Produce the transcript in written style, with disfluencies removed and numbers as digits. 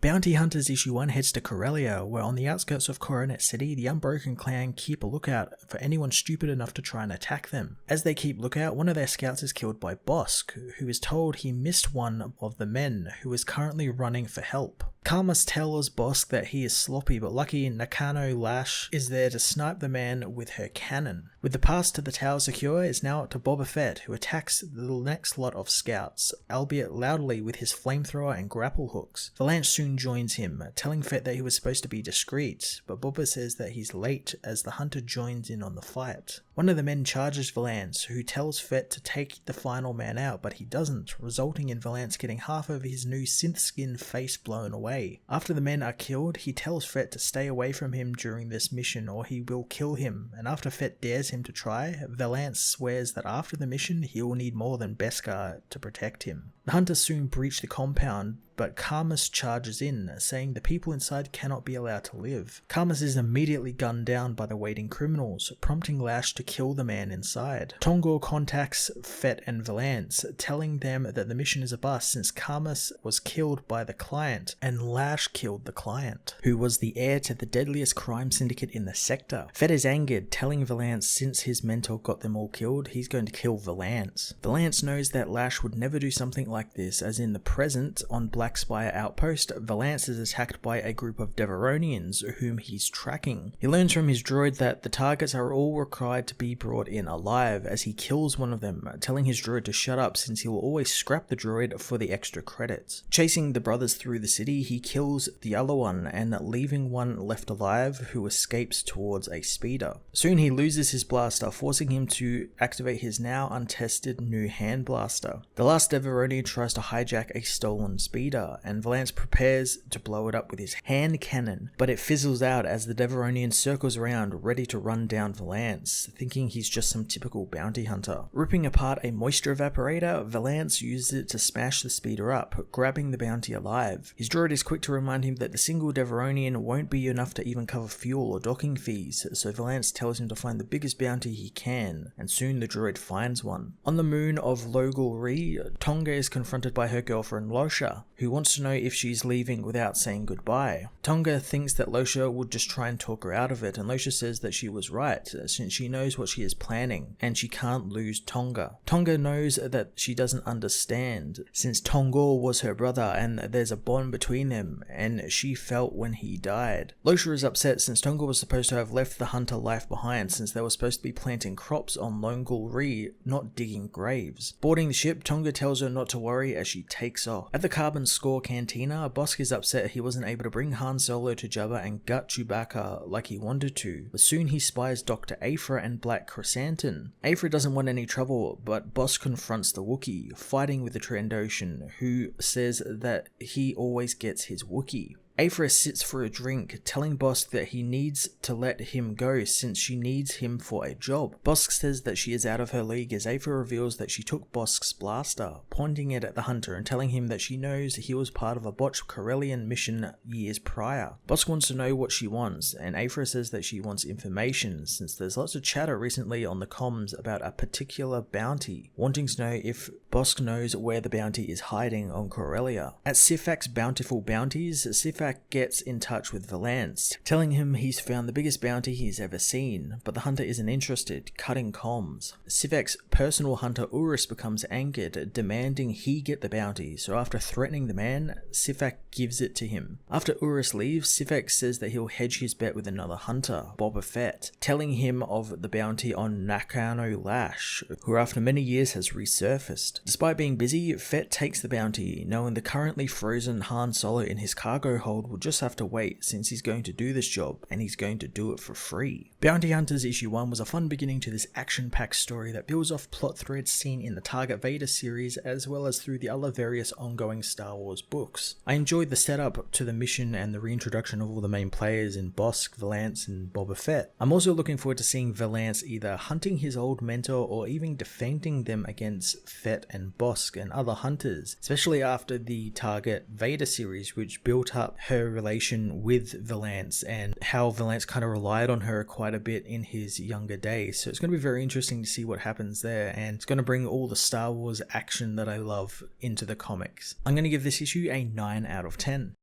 Bounty Hunters Issue 1 heads to Corellia, where on the outskirts of Coronet City, the Unbroken clan keep a lookout for anyone stupid enough to try and attack them. As they keep lookout, one of their scouts is killed by Bossk, who is told he missed one of the men, who is currently running for help. Karmas tells Bossk that he is sloppy, but lucky Nakano Lash is there to snipe the man with her cannon. With the pass to the tower secure, it's now up to Boba Fett, who attacks the next lot of scouts, albeit loudly with his flamethrower and grapple hooks. Valance soon joins him, telling Fett that he was supposed to be discreet, but Boba says that he's late as the hunter joins in on the fight. One of the men charges Valance, who tells Fett to take the final man out, but he doesn't, resulting in Valance getting half of his new synth skin face blown away. After the men are killed, he tells Fett to stay away from him during this mission or he will kill him, and after Fett dares him to try, Valance swears that after the mission he will need more than Beskar to protect him. The hunters soon breach the compound, but Karmas charges in, saying the people inside cannot be allowed to live. Karmas is immediately gunned down by the waiting criminals, prompting Lash to kill the man inside. Tongor contacts Fett and Valance, telling them that the mission is a bust since Karmas was killed by the client, and Lash killed the client, who was the heir to the deadliest crime syndicate in the sector. Fett is angered, telling Valance since his mentor got them all killed, he's going to kill Valance. Valance knows that Lash would never do something like this, as in the present, on Black Spire outpost, Valance is attacked by a group of Deveronians whom he's tracking. He learns from his droid that the targets are all required to be brought in alive, as he kills one of them, telling his droid to shut up since he will always scrap the droid for the extra credits. Chasing the brothers through the city, he kills the other one and leaving one left alive who escapes towards a speeder. Soon he loses his blaster, forcing him to activate his now untested new hand blaster. The last Deveronian tries to hijack a stolen speeder, and Valance prepares to blow it up with his hand cannon, but it fizzles out as the Deveronian circles around ready to run down Valance, thinking he's just some typical bounty hunter. Ripping apart a moisture evaporator, Valance uses it to smash the speeder up, grabbing the bounty alive. His droid is quick to remind him that the single Deveronian won't be enough to even cover fuel or docking fees, so Valance tells him to find the biggest bounty he can, and soon the droid finds one. On the moon of Logal Re, Tonga is confronted by her girlfriend Losha, who wants to know if she's leaving without saying goodbye. Tonga thinks that Losha would just try and talk her out of it, and Losha says that she was right, since she knows what she is planning, and she can't lose Tonga. Tonga knows that she doesn't understand, since Tongor was her brother, and there's a bond between them, and she felt when he died. Losha is upset since Tonga was supposed to have left the hunter life behind, since they were supposed to be planting crops on Longal Re, not digging graves. Boarding the ship, Tonga tells her not to worry as she takes off. At the Carbon Score Cantina, Bossk is upset he wasn't able to bring Han Solo to Jabba and gut Chewbacca like he wanted to, but soon he spies Dr. Aphra and Black Chrysanthemum. Aphra doesn't want any trouble, but Bossk confronts the Wookiee, fighting with the Trandoshan, who says that he always gets his Wookiee. Aphra sits for a drink, telling Bossk that he needs to let him go since she needs him for a job. Bossk says that she is out of her league as Aphra reveals that she took Bosk's blaster, pointing it at the hunter and telling him that she knows he was part of a botched Corellian mission years prior. Bossk wants to know what she wants, and Aphra says that she wants information since there's lots of chatter recently on the comms about a particular bounty, wanting to know if Bossk knows where the bounty is hiding on Corellia. At Sifak's Bountiful Bounties, Sifak gets in touch with Valance, telling him he's found the biggest bounty he's ever seen, but the hunter isn't interested, cutting comms. Sifak's personal hunter Urus becomes angered, demanding he get the bounty, so after threatening the man, Sifak gives it to him. After Urus leaves, Sifak says that he'll hedge his bet with another hunter, Boba Fett, telling him of the bounty on Nakano Lash, who after many years has resurfaced. Despite being busy, Fett takes the bounty, knowing the currently frozen Han Solo in his cargo hold will just have to wait since he's going to do this job, and he's going to do it for free. Bounty Hunters Issue 1 was a fun beginning to this action-packed story that builds off plot threads seen in the Target Vader series as well as through the other various ongoing Star Wars books. I enjoyed the setup to the mission and the reintroduction of all the main players in Bossk, Valance, and Boba Fett. I'm also looking forward to seeing Valance either hunting his old mentor or even defending them against Fett and Bossk and other hunters, especially after the Target Vader series, which built up her relation with Valance and how Valance kind of relied on her quite a bit in his younger days. So it's going to be very interesting to see what happens there, and it's going to bring all the Star Wars action that I love into the comics. I'm going to give this issue a 9 out of 10.